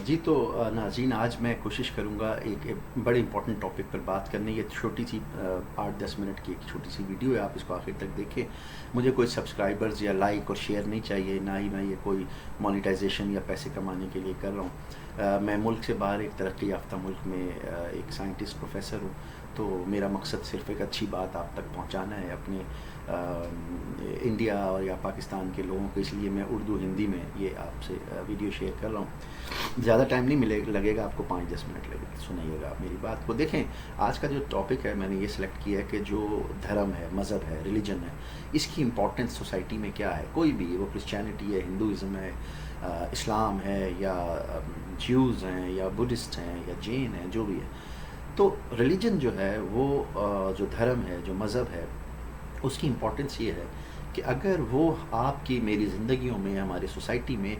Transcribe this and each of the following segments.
جی تو ناظرین، آج میں کوشش کروں گا ایک بڑے امپورٹنٹ ٹاپک پر بات کرنے. یہ چھوٹی سی 8-10 منٹ کی ایک چھوٹی سی ویڈیو ہے، آپ اس کو آخر تک دیکھیں. مجھے کوئی سبسکرائبرز یا لائک اور شیئر نہیں چاہیے، نہ ہی میں یہ کوئی مانیٹائزیشن یا پیسے کمانے کے لیے کر رہا ہوں. میں ملک سے باہر ایک ترقی یافتہ ملک میں ایک سائنٹسٹ پروفیسر ہوں. تو میرا مقصد صرف ایک اچھی بات آپ تک پہنچانا ہے اپنے انڈیا اور یا پاکستان کے لوگوں کو. اس لیے میں اردو ہندی میں یہ آپ سے ویڈیو شیئر کر رہا ہوں. زیادہ ٹائم نہیں لگے گا آپ کو، 5-10 منٹ لگے گا. سنائیے گا آپ میری بات کو. دیکھیں، آج کا جو ٹاپک ہے میں نے یہ سلیکٹ کیا ہے کہ جو دھرم ہے، مذہب ہے، ریلیجن ہے، اس کی امپورٹنس سوسائٹی میں کیا ہے. کوئی بھی، وہ کرسچینٹی ہے، ہندوازم ہے، اسلام ہے، یا جیوز ہیں، یا بدھسٹ ہیں، یا جین ہیں، جو بھی ہے. تو ریلیجن جو ہے وہ جو دھرم ہے، جو مذہب ہے، اس کی امپورٹنس یہ ہے کہ اگر وہ آپ کی میری زندگیوں میں، ہماری سوسائٹی میں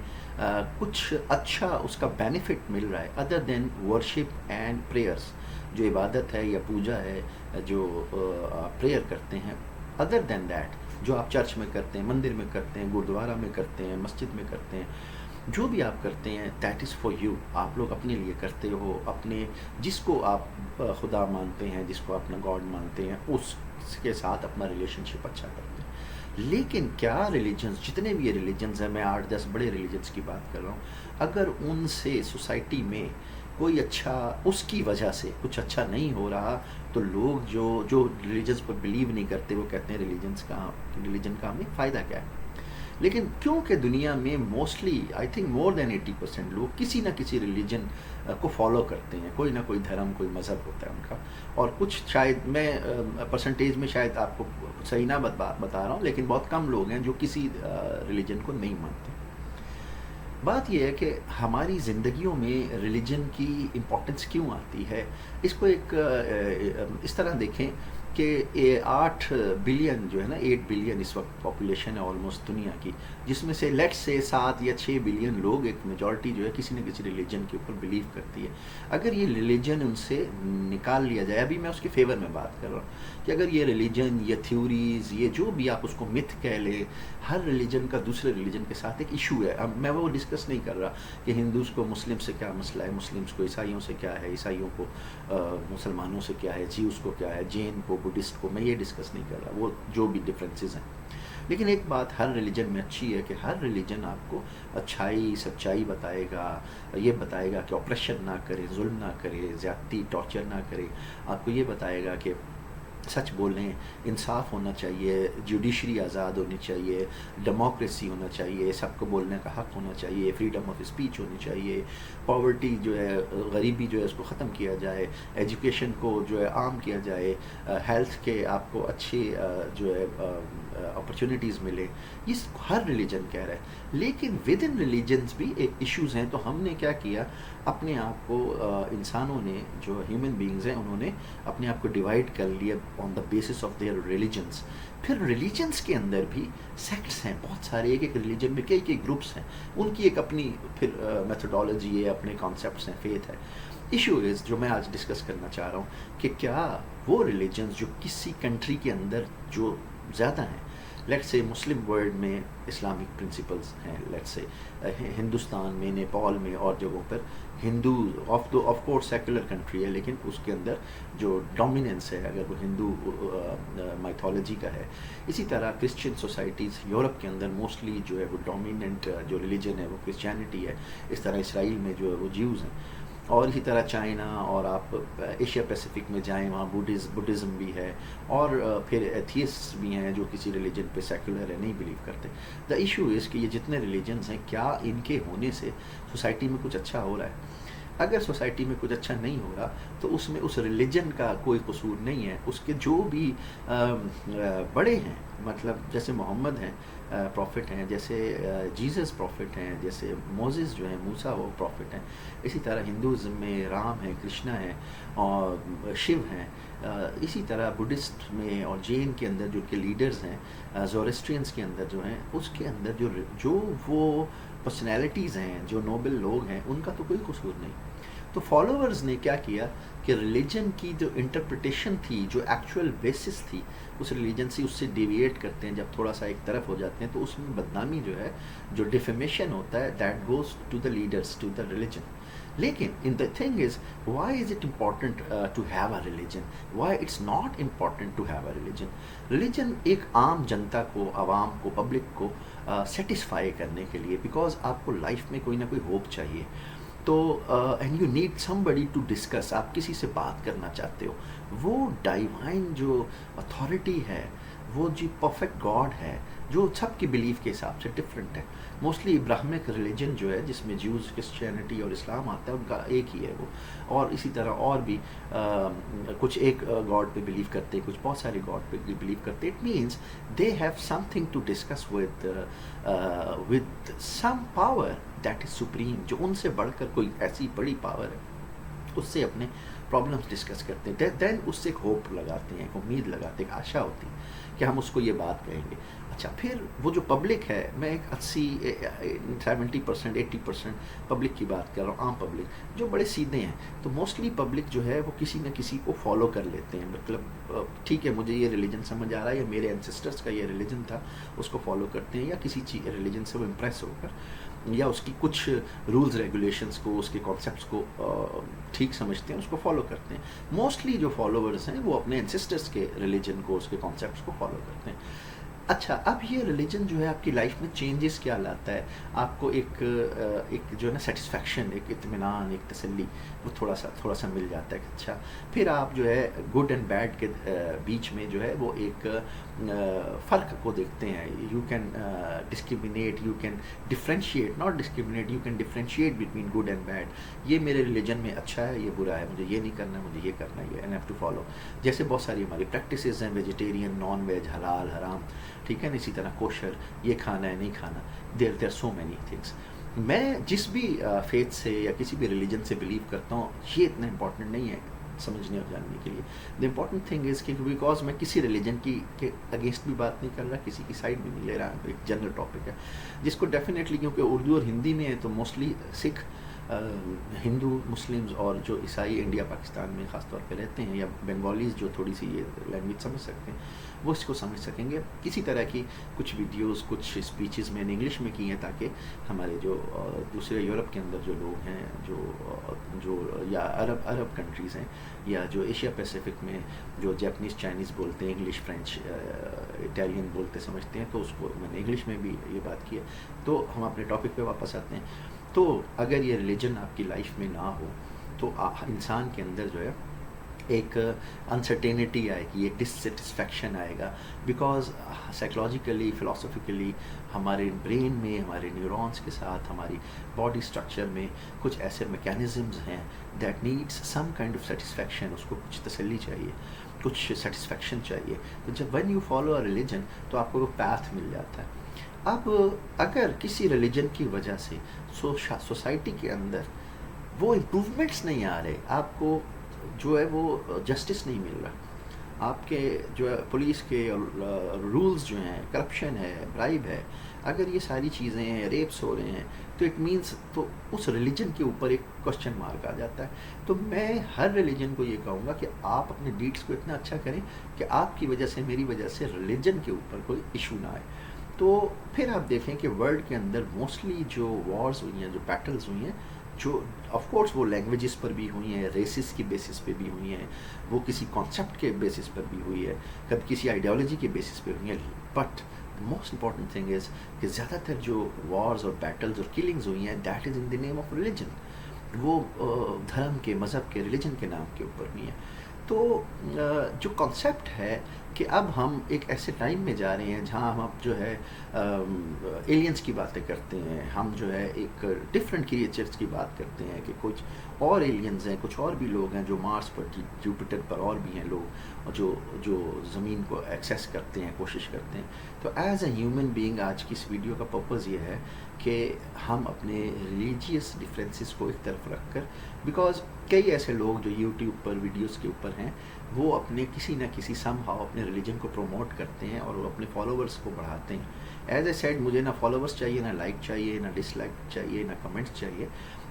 کچھ اچھا اس کا بینیفٹ مل رہا ہے other then worship and prayers, جو عبادت ہے یا پوجا ہے، جو پریئر کرتے ہیں، ادر دین دیٹ، جو آپ چرچ میں کرتے ہیں، مندر میں کرتے ہیں، گردوارہ میں کرتے ہیں، مسجد میں کرتے ہیں، جو بھی آپ کرتے ہیں دیٹ از فار یو. آپ لوگ اپنے لیے کرتے ہو، اپنے جس کو آپ خدا مانتے ہیں، جس کو اپنا گاڈ مانتے ہیں، اس کے ساتھ اپنا ریلیشن شپ اچھا کرتے ہیں. لیکن کیا ریلیجنز، جتنے بھی یہ ریلیجنز ہیں، میں 8-10 بڑے ریلیجنز کی بات کر رہا ہوں، اگر ان سے سوسائٹی میں کوئی اچھا، اس کی وجہ سے کچھ اچھا نہیں ہو رہا، تو لوگ جو ریلیجنز پر بلیو نہیں کرتے، وہ کہتے ہیں ریلیجن کا ہمیں فائدہ کیا ہے. لیکن کیونکہ دنیا میں موسٹلی آئی تھنک مور دین 80% لوگ کسی نہ کسی ریلیجن کو فالو کرتے ہیں. کوئی نہ کوئی دھرم، کوئی مذہب ہوتا ہے ان کا. اور کچھ شاید میں پرسنٹیج میں شاید آپ کو صحیح نہ بتا رہا ہوں، لیکن بہت کم لوگ ہیں جو کسی ریلیجن کو نہیں مانتے. بات یہ ہے کہ ہماری زندگیوں میں ریلیجن کی امپورٹنس کیوں آتی ہے. اس کو ایک اس طرح دیکھیں کہ 8 بلین جو ہے نا، 8 بلین اس وقت پاپولیشن ہے آلموسٹ دنیا کی، جس میں سے لیٹ سے 7 یا 6 بلین لوگ، ایک میجورٹی جو ہے کسی نہ کسی ریلیجن کے اوپر بلیو کرتی ہے. اگر یہ ریلیجن ان سے نکال لیا جائے، ابھی میں اس کے فیور میں بات کر رہا ہوں، کہ اگر یہ ریلیجن، یہ تھیوریز، یہ جو بھی آپ اس کو متھ کہہ لیں، ہر ریلیجن کا دوسرے ریلیجن کے ساتھ ایک ایشو ہے. اب میں وہ ڈسکس نہیں کر رہا کہ ہندوز کو مسلم سے کیا مسئلہ ہے، مسلمس کو عیسائیوں سے کیا ہے، عیسائیوں کو مسلمانوں سے کیا ہے، جیوز کو کیا ہے، جین کو، بدھسٹ کو، میں یہ ڈسکس نہیں کر رہا، وہ جو بھی ڈفرینسز ہیں. لیکن ایک بات ہر ریلیجن میں اچھی ہے کہ ہر ریلیجن آپ کو اچھائی، سچائی بتائے گا. یہ بتائے گا کہ آپریشن نہ کرے، ظلم نہ کرے، زیادتی، ٹارچر نہ کرے. آپ کو یہ بتائے گا کہ سچ بولیں، انصاف ہونا چاہیے، جوڈیشری آزاد ہونی چاہیے، ڈیموکریسی ہونا چاہیے، سب کو بولنے کا حق ہونا چاہیے، فریڈم آف اسپیچ ہونی چاہیے، پاورٹی جو ہے، غریبی جو ہے اس کو ختم کیا جائے، ایجوکیشن کو جو ہے عام کیا جائے، ہیلتھ کے آپ کو اچھی جو ہے اپرچونیٹیز ملے. یہ ہر ریلیجن کہہ رہا ہے. لیکن ود ان ریلیجنز بھی ایک ایشوز ہیں. تو ہم نے کیا کیا، اپنے آپ کو انسانوں نے، جو ہیومن بینگز ہیں، انہوں نے اپنے آپ کو ڈیوائڈ کر لیا on the basis of their religions. پھر ریلیجنس کے اندر بھی سیکٹس ہیں بہت سارے، ایک ریلیجن میں کئی گروپس ہیں، ان کی ایک اپنی پھر میتھڈالوجی ہے، اپنے کانسیپٹس ہیں، فیتھ ہے. ایشو از جو میں آج ڈسکس کرنا چاہ رہا ہوں کہ کیا وہ ریلیجنز جو کسی کنٹری کے اندر جو زیادہ ہیں، لیٹ سے مسلم ورلڈ میں اسلامک پرنسپلز ہیں، لیٹ سے ہندوستان میں، نیپال میں اور جگہوں پر ہندو آف کورس سیکولر کنٹری ہے، لیکن اس کے اندر جو ڈومیننس ہے، اگر وہ ہندو مائتھولوجی کا ہے. اسی طرح کرسچن سوسائٹیز یورپ کے اندر موسٹلی جو ہے وہ ڈومیننٹ جو ریلیجن ہے وہ کرسچینٹی ہے. اس طرح اسرائیل میں جو ہے وہ جیوز ہیں. اور اسی طرح چائنا، اور آپ ایشیا پیسیفک میں جائیں، وہاں بدھزم بھی ہے، اور پھر ایتھیسٹ بھی ہیں جو کسی ریلیجن پہ سیکولر ہے، نہیں بلیو کرتے. دا ایشو از کہ یہ جتنے ریلیجنز ہیں، کیا ان کے ہونے سے سوسائٹی میں کچھ اچھا ہو رہا ہے. اگر سوسائٹی میں کچھ اچھا نہیں ہو رہا تو اس میں اس ریلیجن کا کوئی قصور نہیں ہے. اس کے جو بھی بڑے ہیں، مطلب جیسے محمد ہیں پروفٹ ہیں، جیسے جیزس پروفٹ ہیں، جیسے موزس جو ہیں، موسیٰ وہ پروفٹ ہیں. اسی طرح ہندوازم میں رام ہیں، کرشنا ہیں، اور شیو ہیں. اسی طرح بدھسٹ میں اور جین کے اندر جو کے لیڈرز ہیں، زورسٹرینس کے اندر جو ہیں، اس کے اندر جو وہ پرسنالٹیز ہیں، جو نوبل لوگ ہیں، ان کا تو کوئی قصور نہیں. تو تو فالوورز نے کیا کیا کہ ریلیجن کی جو انٹرپریٹیشن تھی، جو ایکچوئل بیسس تھی اس ریلیجن سے، اس سے ڈیویٹ کرتے ہیں جب تھوڑا سا ایک طرف ہو جاتے ہیں، تو اس میں بدنامی جو ہے، جو ڈیفیمیشن ہوتا ہے، that goes to the leaders, to the religion. لیکن and the thing is why is it important to have a religion, why it's not important to have a religion. Religion ایک عام جنتا کو، عوام کو، پبلک کو satisfy کرنے کے لیے، بیکاز آپ کو لائف میں کوئی نہ کوئی ہوپ چاہیے. تو and you need somebody to discuss, آپ کسی سے بات کرنا چاہتے ہو. وہ ڈائیوائن جو اتھارٹی ہے، وہ جو پرفیکٹ گاڈ ہے، جو سب کی بلیف کے حساب سے ڈفرینٹ ہے. موسٹلی ابراہمک ریلیجن جو ہے، جس میں جوز، کرسچینٹی اور اسلام آتا ہے، ان کا ایک ہی ہے وہ. اور اسی طرح اور بھی کچھ ایک گاڈ پہ بلیو کرتے ہیں، کچھ بہت سارے گاڈ پہ بلیو کرتے ہیں. It means they have something to discuss with some power that is supreme, جو ان سے بڑھ کر کوئی ایسی بڑی پاور ہے، اس سے اپنے پرابلمس ڈسکس کرتے ہیں. دین اس سے ایک ہوپ لگاتے ہیں، ایک امید لگاتے ہیں، ایک آشا ہوتی ہے کہ ہم اس کو یہ بات کہیں گے. اچھا، پھر وہ جو پبلک ہے، میں ایک 70% 80% پبلک کی بات کر رہا ہوں، عام پبلک جو بڑے سیدھے ہیں. تو موسٹلی پبلک جو ہے وہ کسی نہ کسی کو فالو کر لیتے ہیں. مطلب ٹھیک ہے، مجھے یہ ریلیجن سمجھ آ رہا ہے، یا میرے انسسٹرس کا یہ ریلیجن تھا، اس کو فالو کرتے ہیں، یا کسی ریلیجن سے وہ امپریس ہو کر، یا اس کی کچھ رولز ریگولیشنس کو، اس کے کانسیپٹس کو ٹھیک سمجھتے ہیں، اس کو فالو کرتے ہیں. موسٹلی جو فالوورز ہیں وہ اپنے انسسٹرس کے ریلیجن کو، اس کے کانسیپٹس کو فالو کرتے ہیں. اچھا، اب یہ ریلیجن جو ہے آپ کی لائف میں چینجز کیا لاتا ہے؟ آپ کو ایک جو ہے نا سیٹسفیکشن، ایک اطمینان، ایک تسلی، وہ تھوڑا سا مل جاتا ہے کہ اچھا. پھر آپ جو ہے گڈ اینڈ بیڈ کے بیچ میں جو ہے وہ ایک فرق کو دیکھتے ہیں. You can discriminate, you can differentiate, not discriminate, you can differentiate between good and bad. یہ میرے ریلیجن میں اچھا ہے، یہ برا ہے، مجھے یہ نہیں کرنا، مجھے یہ کرنا ہے، یہ آئی ہیو ٹو فالو. جیسے بہت ساری ہماری پریکٹسز ہیں، ویجیٹیرین، نان ویج، حلال، حرام، ٹھیک ہے نا. اسی طرح کوشر، یہ کھانا ہے، نہیں کھانا. There are so many things. میں جس بھی فیتھ سے یا کسی بھی ریلیجن سے بلیو کرتا ہوں، یہ اتنا امپورٹنٹ نہیں ہے سمجھنے اور جاننے کے لیے. دا امپورٹنٹ تھنگ از کہ بیکاز میں کسی ریلیجن کی کے اگینسٹ بھی بات نہیں کر رہا، کسی کی سائڈ بھی نہیں لے رہا. ایک جنرل ٹاپک ہے جس کو ڈیفینیٹلی، کیونکہ اردو اور ہندی میں ہے، تو موسٹلی سکھ، ہندو، مسلمز اور جو عیسائی انڈیا پاکستان میں خاص طور پہ رہتے ہیں، یا بنگالیز جو تھوڑی سی یہ لینگویج سمجھ سکتے ہیں، وہ اس کو سمجھ سکیں گے. کسی طرح کی کچھ ویڈیوز، کچھ اسپیچز میں نے انگلش میں کی ہیں، تاکہ ہمارے جو دوسرے یورپ کے اندر جو لوگ ہیں، جو یا عرب کنٹریز ہیں، یا جو ایشیا پیسیفک میں جو جیپنیز، چائنیز بولتے ہیں، انگلش، فرینچ، اٹیلین بولتے سمجھتے ہیں، تو اس کو میں نے انگلش میں بھی یہ بات کی ہے. تو ہم اپنے ٹاپک پہ واپس آتے ہیں. تو اگر یہ ریلیجن آپ کی لائف میں نہ ہو، تو انسان کے اندر جو ہے ایک انسرٹینٹی آئے گی، ایک ڈسسیٹسفیکشن آئے گا. بیکاز سائیکلوجیکلی، فلاسفیکلی ہمارے برین میں، ہمارے نیورونس کے ساتھ، ہماری باڈی اسٹرکچر میں کچھ ایسے میکینزمز ہیں that needs some kind of satisfaction. اس کو کچھ تسلی چاہیے، کچھ سیٹسفیکشن چاہیے. تو جب when you follow a religion, تو آپ کو وہ پیتھ مل جاتا ہے. اب اگر کسی ریلیجن کی وجہ سے سوسائٹی کے اندر وہ امپروومنٹس نہیں آ رہے، آپ کو جو ہے وہ جسٹس نہیں مل رہا، آپ کے جو ہے پولیس کے رولز جو ہیں، کرپشن ہے، برائب ہے، اگر یہ ساری چیزیں ہیں، ریپس ہو رہے ہیں، تو اٹ مینس تو اس ریلیجن کے اوپر ایک کوشچن مارک آ جاتا ہے. تو میں ہر ریلیجن کو یہ کہوں گا کہ آپ اپنے ڈیڈس کو اتنا اچھا کریں کہ آپ کی وجہ سے، میری وجہ سے ریلیجن کے اوپر کوئی ایشو نہ آئے. تو پھر آپ دیکھیں کہ ورلڈ کے اندر موسٹلی جو وارز ہوئی ہیں، جو بیٹلز ہوئی ہیں، جو آف کورس وہ لینگویجز پر بھی ہوئی ہیں، ریسز کی بیسس پہ بھی ہوئی ہیں، وہ کسی کانسیپٹ کے بیسس پر بھی ہوئی ہے، کبھی کسی آئیڈیالوجی کے بیسس پہ ہوئی ہیں. But most important thing is کہ زیادہ تر جو وارز اور بیٹلز اور کلنگز ہوئی ہیں، that is in the name of religion. وہ دھرم کے، مذہب کے، ریلیجن کے نام کے اوپر ہوئی ہیں. تو جو کانسیپٹ ہے کہ اب ہم ایک ایسے ٹائم میں جا رہے ہیں جہاں ہم اب جو ہے ایلینز کی باتیں کرتے ہیں، ہم جو ہے ایک ڈفرینٹ کریچرز کی بات کرتے ہیں کہ کچھ اور ایلینز ہیں، کچھ اور بھی لوگ ہیں جو مارس پر، جوپیٹر پر اور بھی ہیں لوگ جو زمین کو ایکسیس کرتے ہیں، کوشش کرتے ہیں. تو ایز اے ہیومن بینگ آج کی اس ویڈیو کا پرپز یہ ہے کہ ہم اپنے ریلیجیس ڈفرینسز کو ایک طرف رکھ کر، بیکاز کئی ایسے لوگ جو یوٹیوب پر ویڈیوز کے اوپر ہیں، وہ اپنے کسی نہ کسی سم ہاؤ اپنے ریلیجن کو پروموٹ کرتے ہیں اور وہ اپنے فالوورس کو بڑھاتے ہیں. ایز اے سیڈ مجھے نہ فالوورس چاہیے، نہ لائک چاہیے، نہ ڈس لائک چاہیے، نہ کمنٹس چاہیے.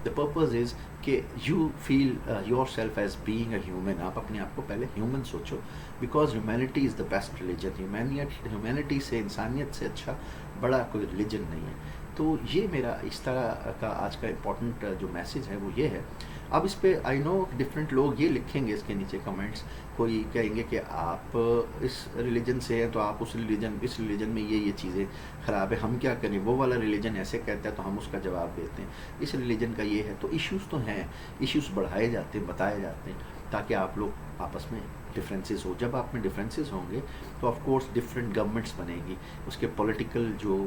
دا پرپز از کہ you feel yourself as being a human. آپ اپنے آپ کو پہلے ہیومن سوچو، because humanity is the best religion. Humanity سے، انسانیت سے اچھا بڑا کوئی ریلیجن نہیں ہے. تو یہ میرا اس طرح کا آج کا امپورٹنٹ جو میسیج ہے وہ یہ ہے. اب اس پہ آئی نو ڈفرینٹ لوگ یہ لکھیں گے اس کے نیچے کمنٹس، کوئی کہیں گے کہ آپ اس ریلیجن سے ہیں تو آپ اس ریلیجن میں یہ چیزیں خراب ہے، ہم کیا کریں، وہ والا ریلیجن ایسے کہتا ہے تو ہم اس کا جواب دیتے ہیں، اس ریلیجن کا یہ ہے. تو ایشوز تو ہیں، ایشوز بڑھائے جاتے ہیں، بتائے جاتے ہیں تاکہ آپ لوگ آپس میں ڈفرینسز ہو. جب آپ میں ڈفرینسز ہوں گے تو آف کورس ڈفرینٹ گورنمنٹس بنے گی، اس کے پولیٹیکل جو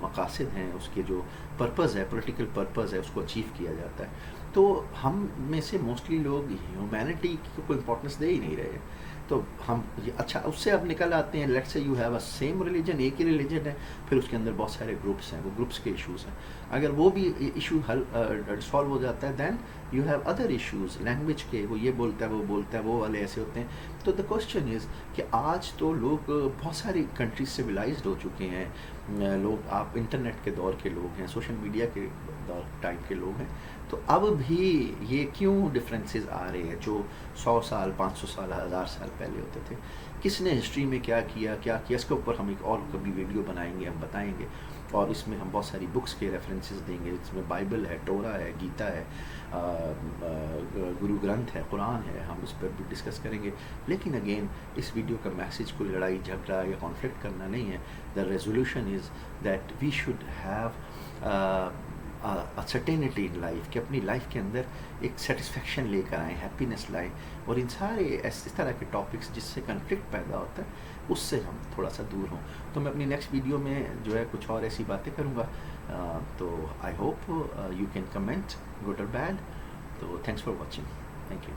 مقاصد ہیں، اس کے جو پرپز ہے، پولیٹیکل پرپز ہے، اس کو اچیو کیا جاتا ہے. تو ہم میں سے موسٹلی لوگ ہیومینٹی کو کوئی امپورٹنس دے ہی نہیں رہے. تو ہم اچھا اس سے اب نکل آتے ہیں، لیٹ سے you have a same religion, ایک ہی ریلیجن ہے، پھر اس کے اندر بہت سارے گروپس ہیں، وہ گروپس کے ایشوز ہیں. اگر وہ بھی ایشو حل سالو ہو جاتا ہے، then you have other issues language کے، وہ یہ بولتا ہے، وہ بولتا ہے، وہ والے ایسے ہوتے ہیں. تو دا کوشچن از کہ آج تو لوگ بہت ساری کنٹریز سویلائزڈ ہو چکے ہیں لوگ. آپ انٹرنیٹ کے دور کے لوگ ہیں، سوشل میڈیا کے دور ٹائم کے لوگ ہیں. تو اب بھی یہ کیوں ڈفرینسز آ رہے ہیں جو 100 سال 500 سال 1000 سال پہلے ہوتے تھے؟ کس نے ہسٹری میں کیا کیا اس کے اوپر ہم ایک اور کبھی ویڈیو بنائیں گے، ہم بتائیں گے. اور اس میں ہم بہت ساری بکس کے ریفرنسز دیں گے. اس میں بائبل ہے، ٹورا ہے، گیتا ہے، گرو گرنتھ ہے، قرآن ہے، ہم اس پر بھی ڈسکس کریں گے. لیکن اگین اس ویڈیو کا میسیج کوئی لڑائی جھگڑا یا کانفلکٹ کرنا نہیں ہے. The resolution is that we should have certainty in life, کہ اپنی لائف کے اندر ایک سیٹسفیکشن لے کر آئیں، ہیپینس لائیں. اور ان سارے اس طرح کے ٹاپکس جس سے کنفلکٹ پیدا ہوتا ہے اس سے ہم تھوڑا سا دور ہوں. تو میں اپنی نیکسٹ ویڈیو میں جو ہے کچھ اور ایسی باتیں کروں گا. تو I hope you can comment good اور بیڈ. تو thanks for watching. Thank you.